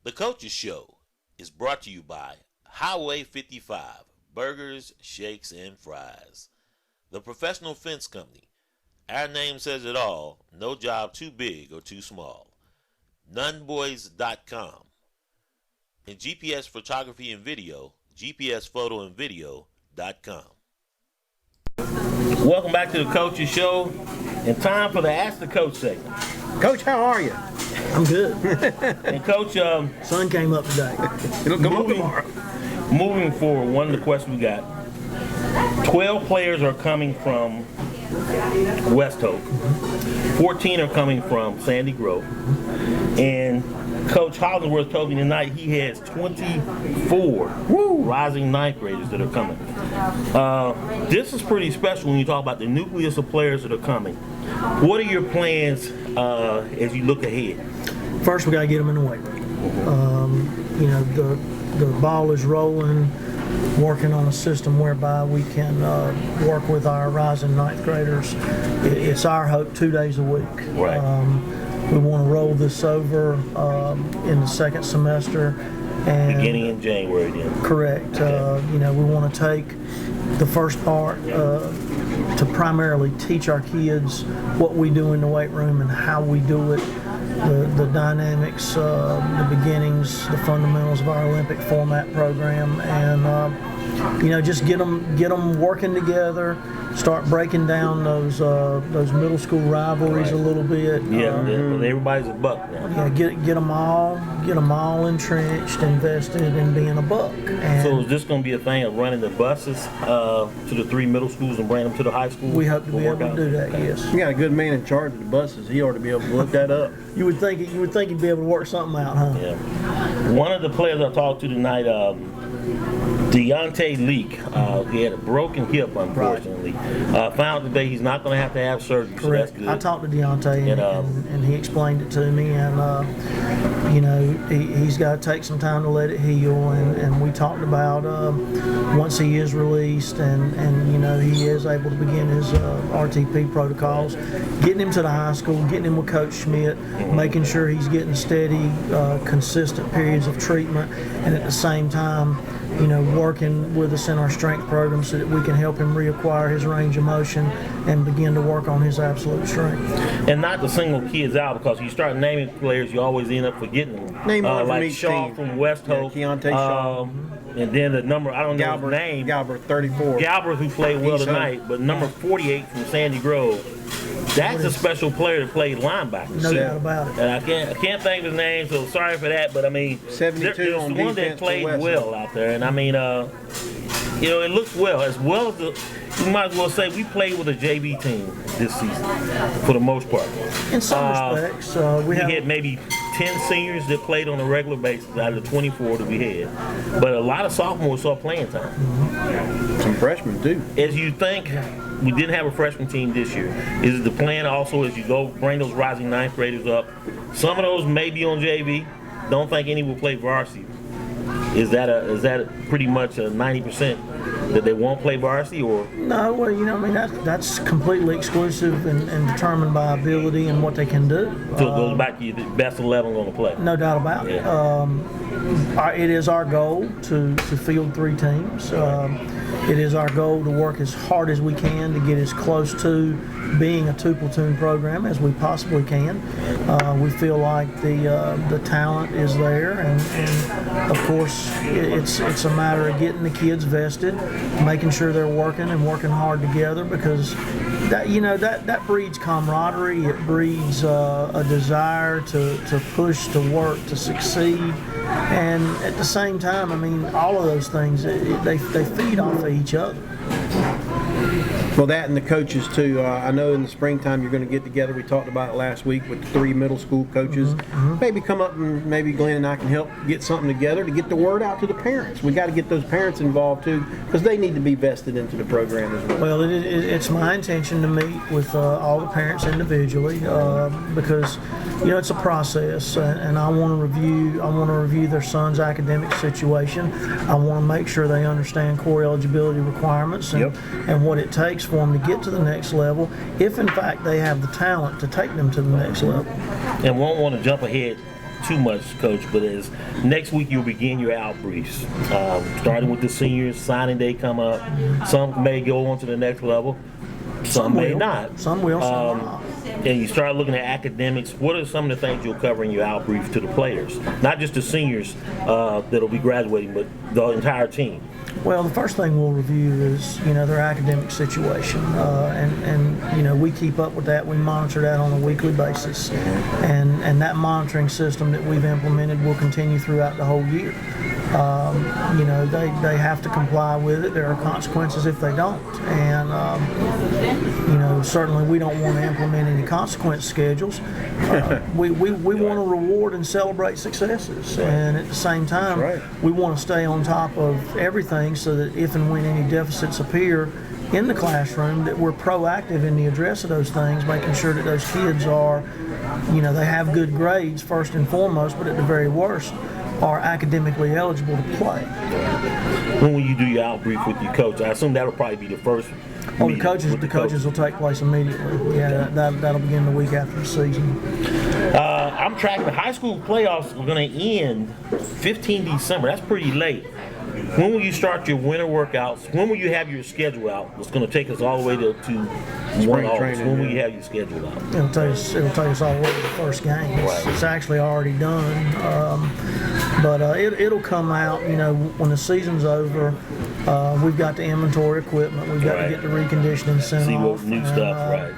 The Coaches Show is brought to you by Highway 55 Burgers, Shakes, and Fries. The Professional Fence Company. Our name says it all. No job too big or too small. Nunboys.com. And GPS Photography and Video, GPSPhotoandVideo.com. Welcome back to the Coaches Show, and time for the Ask the Coach segment. Coach, how are you? I'm good. And Coach, sun came up today. It'll come up tomorrow. Moving forward, one of the questions we got: 12 players are coming from West Hope, 14 are coming from Sandy Grove, and Coach Hollingsworth told me tonight he has 24 rising ninth graders that are coming. This is pretty special when you talk about the nucleus of players that are coming. What are your plans as you look ahead? First, we got to get them in the weight room. The ball is rolling, working on a system whereby we can work with our rising ninth graders. It's our hope 2 days a week. Right. We want to roll this over in the second semester. And beginning in January then. Correct. Okay. We want to take the first part to primarily teach our kids what we do in the weight room and how we do it, the dynamics, the beginnings, the fundamentals of our Olympic format program, and just get them working together. Start breaking down those middle school rivalries a little bit. Yeah, everybody's a buck now. Yeah, get them all entrenched, invested in being a buck. And so is this going to be a thing of running the buses to the 3 middle schools and bringing them to the high school? We hope to be able to do that. Yes. You got a good man in charge of the buses. He ought to be able to look that up. You would think he'd be able to work something out, huh? Yeah. One of the players I talked to tonight, Deontay Leak, he had a broken hip, unfortunately. Found today he's not going to have surgery. Correct. So that's good. I talked to Deontay, and he explained it to me, and he's got to take some time to let it heal. And we talked about once he is released, and he is able to begin his RTP protocols, getting him to the high school, getting him with Coach Schmidt, making sure he's getting steady, consistent periods of treatment, and at the same time, working with us in our strength program so that we can help him reacquire his range of motion and begin to work on his absolute strength. And not to single kids out, because you start naming players, you always end up forgetting them. Name one like from each Shaw team. from West Hope. Keontae Shaw. And then the number, I don't know his name. Galbert, 34. Galbert, who played well East tonight, Hope. but number 48 from Sandy Grove. That's a special player that played linebacker. No doubt about it. And I can't think of his name, so sorry for that. But I mean, 72 there's on one that defense for played West well Hope. out there, and I mean, it looks well as the. You might as well say we played with a JV team this season for the most part. In some respects, we had maybe 10 seniors that played on a regular basis out of the 24 that we had, but a lot of sophomores saw playing time. Some freshmen too. As you think, we didn't have a freshman team this year. Is it the plan also as you go bring those rising ninth graders up? Some of those may be on JV. Don't think any will play varsity. Is that pretty much a 90% that they won't play varsity, or? No, well, that's completely exclusive and determined by ability and what they can do. So it goes back to the best 11 going to play. No doubt about it. It is our goal to field 3 teams. It is our goal to work as hard as we can to get as close to being a 2-platoon program as we possibly can. We feel like the talent is there, and of course it's a matter of getting the kids vested, making sure they're working hard together, because that breeds camaraderie. It breeds a desire to push, to work, to succeed, and at the same time, all of those things they feed off of each other. Well, that and the coaches too. I know in the springtime you're going to get together. We talked about it last week with the 3 middle school coaches. Maybe come up and maybe Glenn and I can help get something together to get the word out to the parents. We got to get those parents involved too, because they need to be vested into the program as well. Well, it's my intention to meet with all the parents individually, because it's a process, and I want to review their son's academic situation. I want to make sure they understand core eligibility requirements and what it takes for them to get to the next level, if in fact they have the talent to take them to the next level. And won't want to jump ahead too much, Coach, but as next week you'll begin your outbriefs, starting with the seniors, signing day come up. Some may go on to the next level, some may will. not. Some will, some will not. And you start looking at academics. What are some of the things you'll cover in your outbrief to the players? Not just the seniors that'll be graduating, but the entire team. Well, the first thing we'll review is, their academic situation, and we keep up with that. We monitor that on a weekly basis, and that monitoring system that we've implemented will continue throughout the whole year. They have to comply with it. There are consequences if they don't, and certainly we don't want to implement any consequence schedules. We want to reward and celebrate successes, and at the same time, we want to stay on top of everything so that if and when any deficits appear in the classroom, that we're proactive in the address of those things, making sure that those kids are, they have good grades first and foremost, but at the very worst, are academically eligible to play. When will you do your outbrief with your coach? I assume that'll probably be the first. The coaches will take place immediately. Yeah, that'll begin the week after the season. I'm tracking the high school playoffs are going to end 15 December. That's pretty late. When will you start your winter workouts? When will you have your schedule out? It's going to take us all the way to 1 August. When will you have your schedule out? It'll take us all the way to the first game. It's actually already done, but it'll come out. When the season's over, we've got to inventory equipment. We've got to get the reconditioning sent See off. what new stuff, right?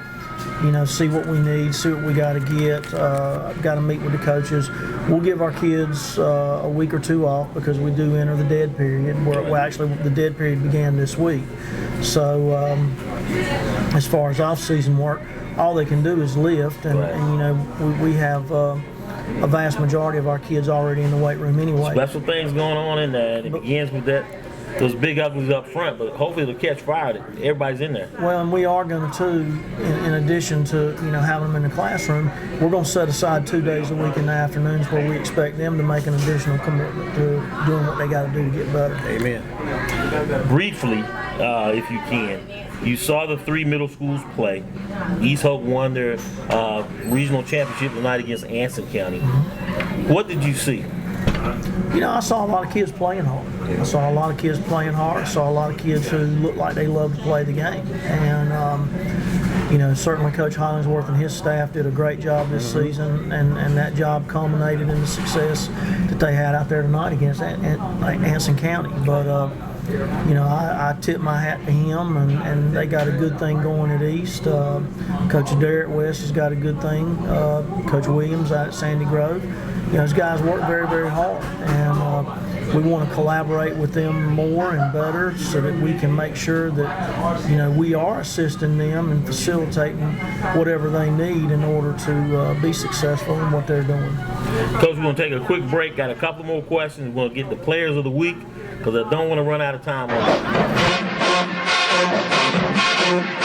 See what we need, see what we got to get. I've got to meet with the coaches. We'll give our kids a week or two off because we do enter the dead period. Actually, the dead period began this week. So as far as off-season work, all they can do is lift, and we have a vast majority of our kids already in the weight room anyway. Special things going on in there. And it begins with those big uglies up front, but hopefully it'll catch fire that everybody's in there. Well, and we are going to, in addition to having them in the classroom, we're going to set aside 2 days a week in the afternoons where we expect them to make an additional commitment to doing what they got to do to get better. Amen. Briefly, if you can, you saw the 3 middle schools play. East Hope won their regional championship tonight against Anson County. What did you see? I saw a lot of kids playing hard. I saw a lot of kids playing hard. I saw a lot of kids who looked like they loved to play the game. And, certainly Coach Hollingsworth and his staff did a great job this season, and that job culminated in the success that they had out there tonight against Anson County. But, I tip my hat to him, and they got a good thing going at East. Coach Derek West has got a good thing. Coach Williams out at Sandy Grove. Those guys work very, very hard, and we want to collaborate with them more and better so that we can make sure that, we are assisting them and facilitating whatever they need in order to be successful in what they're doing. Coach, we're going to take a quick break. Got a couple more questions. We're going to get the players of the week because I don't want to run out of time on that.